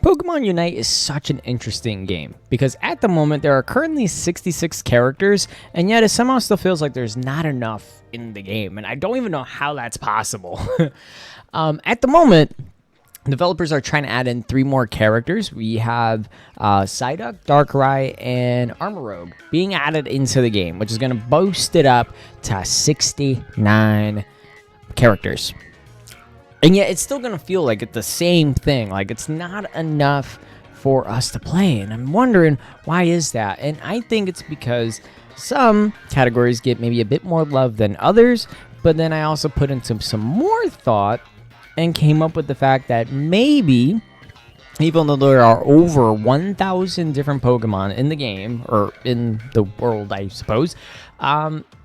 Pokemon Unite is such an interesting game because at the moment there are currently 66 characters, and yet it somehow still feels like there's not enough in the game, and I don't even know how that's possible. At the moment, developers are trying to add in 3 more characters. We have Psyduck, Darkrai, and Armorogue being added into the game, which is going to boost it up to 69 characters. And yet it's still going to feel like it's the same thing. Like it's not enough for us to play. And I'm wondering, why is that? And I think it's because some categories get maybe a bit more love than others. But then I also put into some more thought and came up with the fact that maybe, even though there are over 1,000 different Pokemon in the game, or in the world, I suppose,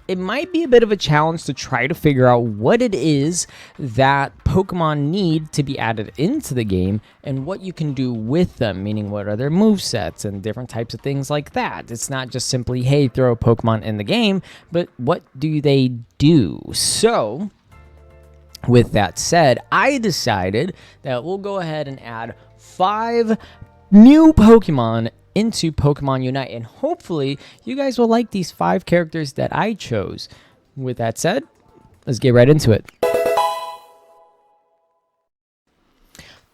it might be a bit of a challenge to try to figure out what it is that Pokemon need to be added into the game and what you can do with them, meaning what are their movesets and different types of things like that. It's not just simply, hey, throw a Pokemon in the game, but what do they do? So, with that said, I decided that we'll go ahead and add 5 new Pokemon into Pokemon Unite, and hopefully you guys will like these 5 characters that I chose. With that said, let's get right into it.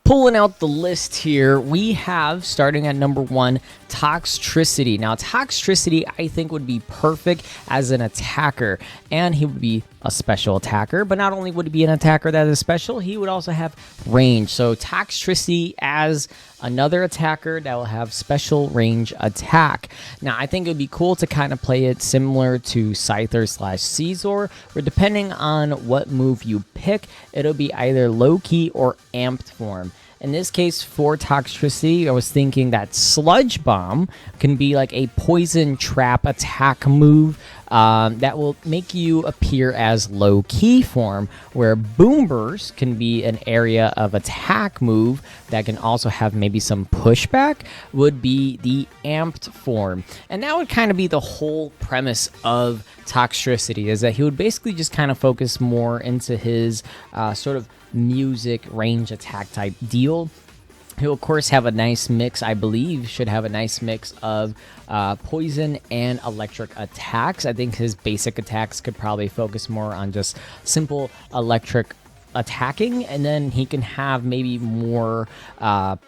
Pulling out the list here, we have, starting at number 1, Toxtricity. Now, Toxtricity, I think, would be perfect as an attacker, and he would be a special attacker, but not only would he be an attacker that is special, he would also have range. So, Toxtricity as another attacker that will have special range attack. Now, I think it would be cool to kind of play it similar to Scyther/Caesar, where depending on what move you pick, it'll be either low-key or amped form. In this case, for Toxtricity, I was thinking that Sludge Bomb can be like a poison trap attack move that will make you appear as low-key form, where Boom Burst can be an area of attack move that can also have maybe some pushback, would be the amped form. And that would kind of be the whole premise of Toxtricity, is that he would basically just kind of focus more into his sort of music range attack type deal. He'll of course have a nice mix, I believe should have a nice mix of poison and electric attacks. I think his basic attacks could probably focus more on just simple electric attacking, and then he can have maybe more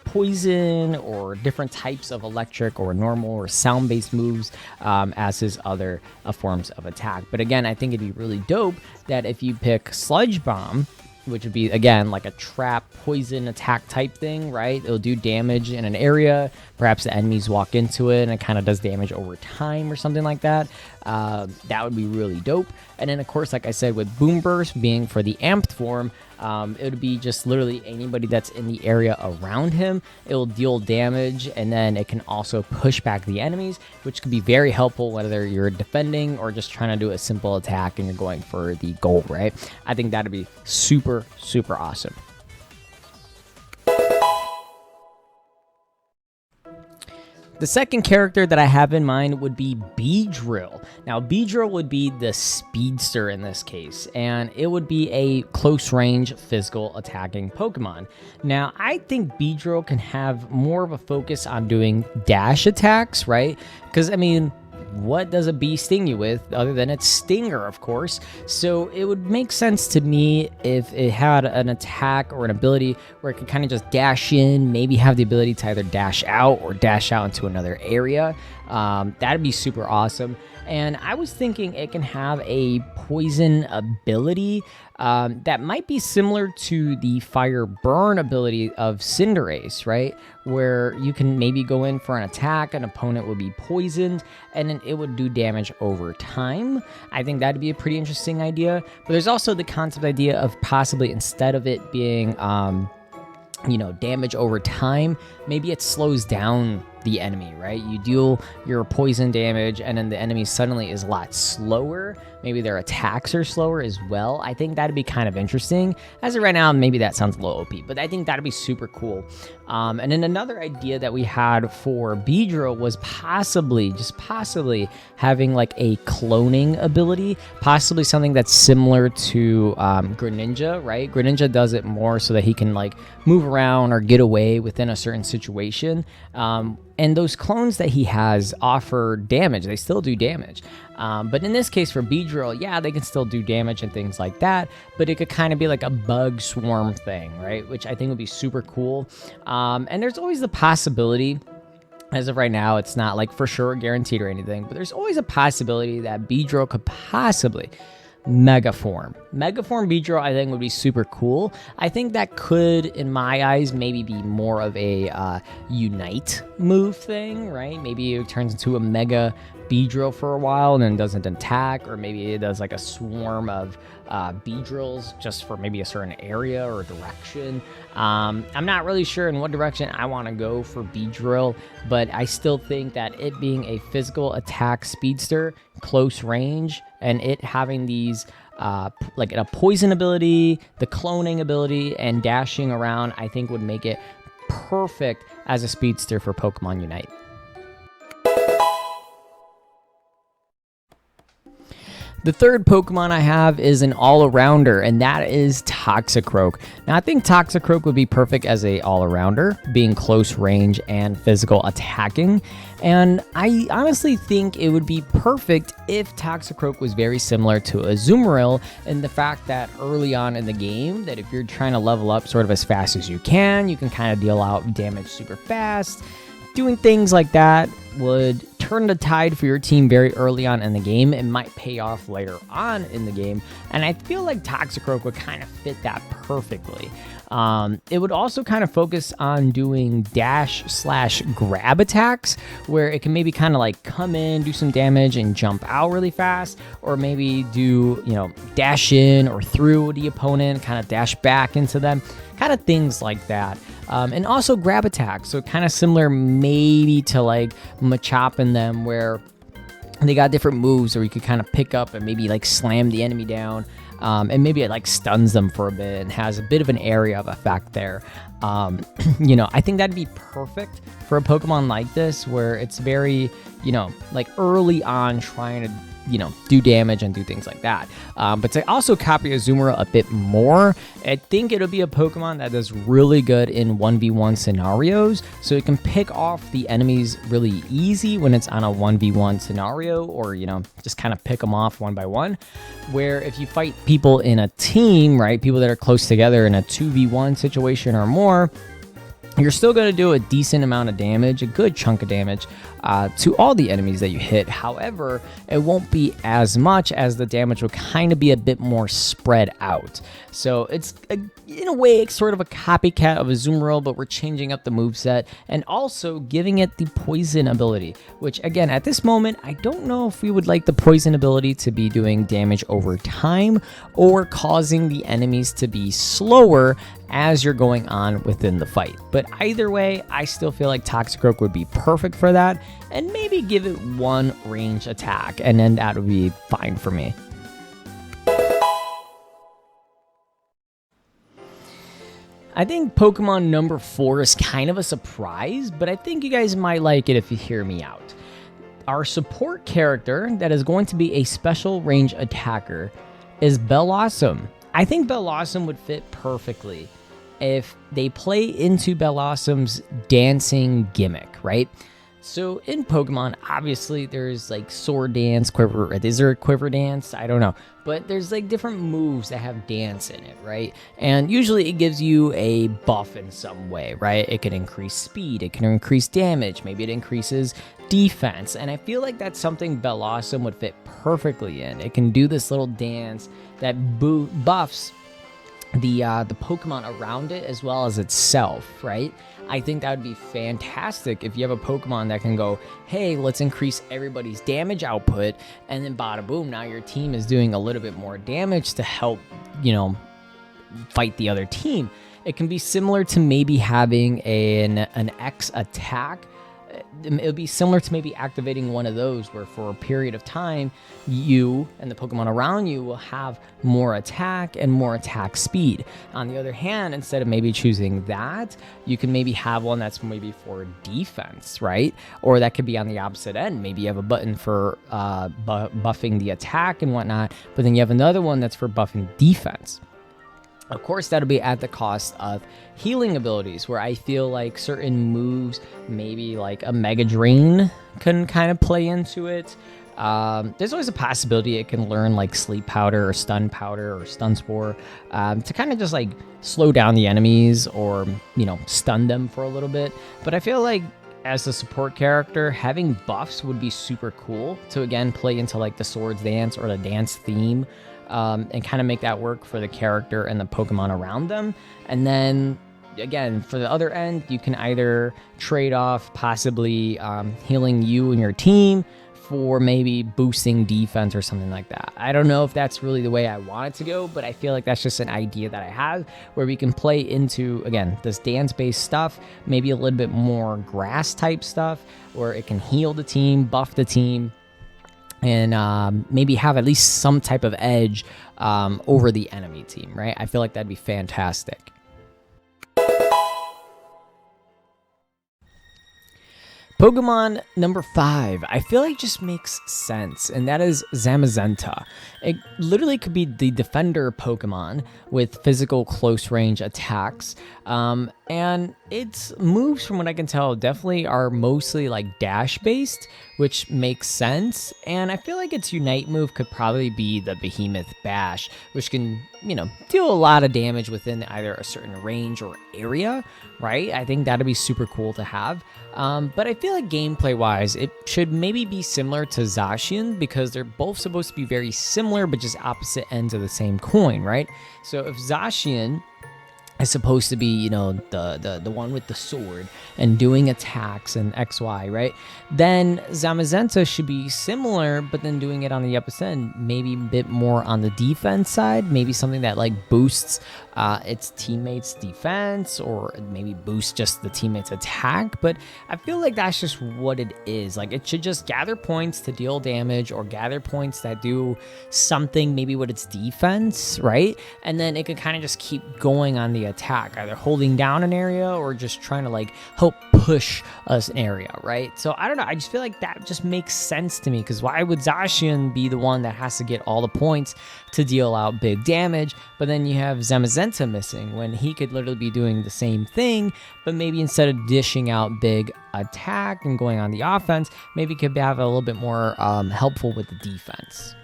poison or different types of electric or normal or sound-based moves as his other forms of attack. But again, I think it'd be really dope that if you pick Sludge Bomb, which would be, again, like a trap poison attack type thing, right? It'll do damage in an area. Perhaps the enemies walk into it and it kind of does damage over time or something like that. That would be really dope. And then, of course, like I said, with Boom Burst being for the amped form, it would be just literally anybody that's in the area around him. It will deal damage, and then it can also push back the enemies, which could be very helpful whether you're defending or just trying to do a simple attack and you're going for the goal, right? I think that'd be super, super awesome. The second character that I have in mind would be Beedrill. Now, Beedrill would be the speedster in this case, and it would be a close-range physical attacking Pokemon. Now, I think Beedrill can have more of a focus on doing dash attacks, right? Because, I mean, what does a bee sting you with other than its stinger, of course? So it would make sense to me if it had an attack or an ability where it could kind of just dash in, maybe have the ability to either dash out or dash out into another area. That'd be super awesome. And I was thinking it can have a poison ability that might be similar to the fire burn ability of Cinderace, right? Where you can maybe go in for an attack, an opponent would be poisoned, and then it would do damage over time. I think that'd be a pretty interesting idea. But there's also the concept idea of possibly, instead of it being damage over time, maybe it slows down the enemy, right? You deal your poison damage, and then the enemy suddenly is a lot slower. Maybe their attacks are slower as well. I think that'd be kind of interesting. As of right now, maybe that sounds a little OP, but I think that'd be super cool. And then another idea that we had for Beedrill was possibly, just possibly, having like a cloning ability, possibly something that's similar to Greninja, right? Greninja does it more so that he can like move around or get away within a certain situation. And those clones that he has offer damage. They still do damage. But in this case for Beedrill, yeah, they can still do damage and things like that, but it could kind of be like a bug swarm thing, right? Which I think would be super cool. And there's always the possibility, as of right now, it's not like for sure guaranteed or anything, but there's always a possibility that Beedrill could possibly Megaform. Megaform Beedrill, I think, would be super cool. I think that could, in my eyes, maybe be more of a Unite move thing, right? Maybe it turns into a Mega Beedrill for a while and then doesn't attack, or maybe it does like a swarm of Beedrills just for maybe a certain area or direction. I'm not really sure in what direction I want to go for Beedrill, but I still think that it being a physical attack speedster, close range, and it having these like a poison ability, the cloning ability, and dashing around, I think would make it perfect as a speedster for Pokemon Unite. The third Pokemon I have is an all-arounder, and that is Toxicroak. Now, I think Toxicroak would be perfect as a all-arounder, being close range and physical attacking. And I honestly think it would be perfect if Toxicroak was very similar to Azumarill in the fact that early on in the game, that if you're trying to level up sort of as fast as you can kind of deal out damage super fast. Doing things like that would turn the tide for your team very early on in the game. It might pay off later on in the game, and I feel like Toxicroak would kind of fit that perfectly. It would also kind of focus on doing dash/grab attacks, where it can maybe kind of like come in, do some damage, and jump out really fast, or maybe do, you know, dash in or through the opponent, kind of dash back into them, kind of things like that. And also grab attacks, so kind of similar maybe to like Machop in them, where they got different moves where you could kind of pick up and maybe like slam the enemy down, and maybe it like stuns them for a bit and has a bit of an area of effect there. You know, I think that'd be perfect for a Pokemon like this, where it's very, you know, like early on trying to, you know, do damage and do things like that. But to also copy Azumarill a bit more, I think it'll be a Pokemon that does really good in 1v1 scenarios, so it can pick off the enemies really easy when it's on a 1v1 scenario, or, you know, just kind of pick them off one by one. Where if you fight people in a team, right, people that are close together in a 2v1 situation or more, you're still going to do a decent amount of damage, a good chunk of damage, to all the enemies that you hit. However, it won't be as much, as the damage will kind of be a bit more spread out. So it's, in a way, it's sort of a copycat of Azumarill, but we're changing up the moveset and also giving it the poison ability, which, again, at this moment, I don't know if we would like the poison ability to be doing damage over time or causing the enemies to be slower as you're going on within the fight. But either way, I still feel like Toxicroak would be perfect for that, and maybe give it one range attack, and then that would be fine for me. I think Pokemon number 4 is kind of a surprise, but I think you guys might like it if you hear me out. Our support character that is going to be a special range attacker is Bellossom. I think Bellossom would fit perfectly if they play into Bellossom's dancing gimmick, right? So in Pokemon, obviously there's like Sword Dance, Quiver. Is there a Quiver Dance? I don't know. But there's like different moves that have dance in it, right? And usually it gives you a buff in some way, right? It can increase speed, it can increase damage, maybe it increases defense. And I feel like that's something Bellossom would fit perfectly in. It can do this little dance that buffs the Pokemon around it as well as itself, right? I think that would be fantastic if you have a Pokemon that can go, hey, let's increase everybody's damage output, and then bada boom, now your team is doing a little bit more damage to help, you know, fight the other team. It can be similar to maybe having an X attack it would be similar to maybe activating one of those where for a period of time, you and the Pokemon around you will have more attack and more attack speed. On the other hand, instead of maybe choosing that, you can maybe have one that's maybe for defense, right? Or that could be on the opposite end. Maybe you have a button for buffing the attack and whatnot, but then you have another one that's for buffing defense. Of course, that'll be at the cost of healing abilities, where I feel like certain moves, maybe like a Mega Drain, can kind of play into it. There's always a possibility it can learn like Sleep Powder or Stun Powder or Stun Spore to kind of just like slow down the enemies or, you know, stun them for a little bit. But I feel like as a support character, having buffs would be super cool to, again, play into like the Swords Dance or the dance theme. And kind of make that work for the character and the Pokemon around them. And then, again, for the other end, you can either trade off possibly healing you and your team for maybe boosting defense or something like that. I don't know if that's really the way I want it to go, but I feel like that's just an idea that I have where we can play into, again, this dance-based stuff, maybe a little bit more grass-type stuff, where it can heal the team, buff the team, and maybe have at least some type of edge over the enemy team, right? I feel like that'd be fantastic. Pokemon number 5, I feel like just makes sense, and that is Zamazenta. It literally could be the defender Pokemon with physical close range attacks, and its moves, from what I can tell, definitely are mostly like dash based, which makes sense. And I feel like its Unite move could probably be the Behemoth Bash, which can, you know, deal a lot of damage within either a certain range or area, right? I think that'd be super cool to have. But I feel like gameplay wise, it should maybe be similar to Zacian, because they're both supposed to be very similar, but just opposite ends of the same coin, right? So if Zacian is supposed to be, you know, the one with the sword and doing attacks and XY, right? Then Zamazenta should be similar, but then doing it on the opposite end, maybe a bit more on the defense side, maybe something that like boosts its teammates' defense, or maybe boosts just the teammates' attack. But I feel like that's just what it is. Like, it should just gather points to deal damage, or gather points that do something maybe with its defense, right? And then it could kind of just keep going on the attack, either holding down an area or just trying to like help push us an area, right? So I don't know, I just feel like that just makes sense to me, because why would Zacian be the one that has to get all the points to deal out big damage, but then you have Zamazenta missing when he could literally be doing the same thing, but maybe instead of dishing out big attack and going on the offense, maybe could have a little bit more helpful with the defense.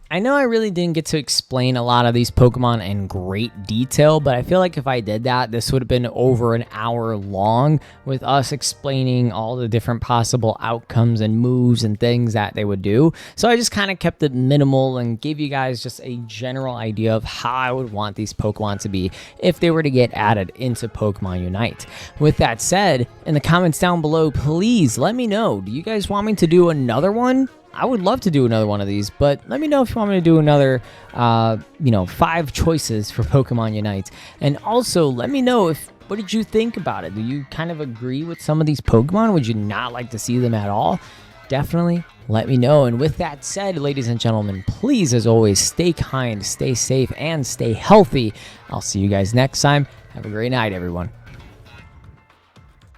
I know I really didn't get to explain a lot of these Pokemon in great detail, but I feel like if I did that, this would have been over an hour long with us explaining all the different possible outcomes and moves and things that they would do. So I just kind of kept it minimal and gave you guys just a general idea of how I would want these Pokemon to be if they were to get added into Pokemon Unite. With that said, in the comments down below, please let me know, do you guys want me to do another one? I would love to do another one of these, but let me know if you want me to do another, 5 choices for Pokemon Unite. And also, let me know what did you think about it? Do you kind of agree with some of these Pokemon? Would you not like to see them at all? Definitely let me know. And with that said, ladies and gentlemen, please, as always, stay kind, stay safe, and stay healthy. I'll see you guys next time. Have a great night, everyone.